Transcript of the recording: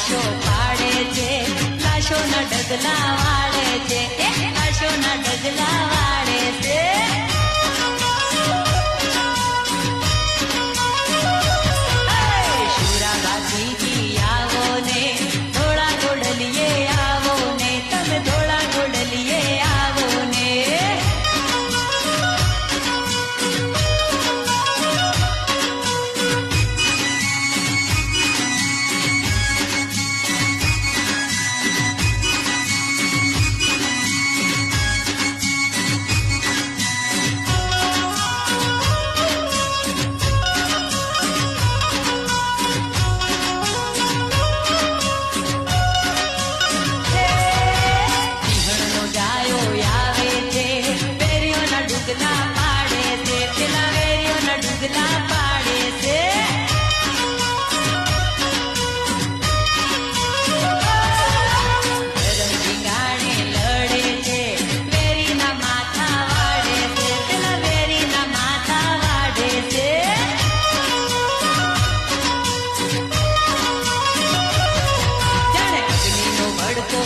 લાશો પાડે છે, લાશોના ઢગલા વાળે છે, લાશોના ઢગલા વાળે છે. શુરાબાજીજી આવો ને, ધોળા ઘોડલીએ આવો ને, તમે ધોળા ઘોડલીએ આવો ને. ઢગલા પાડે છે, પેલા વેરીઓના ઢગલા પાડે છે. રંગીગાણે લડે છે, વેરીના માથા વાડે છે, પેલા વેરીના માથા વાડે છે. જાણે અગ્નિનો ભડકો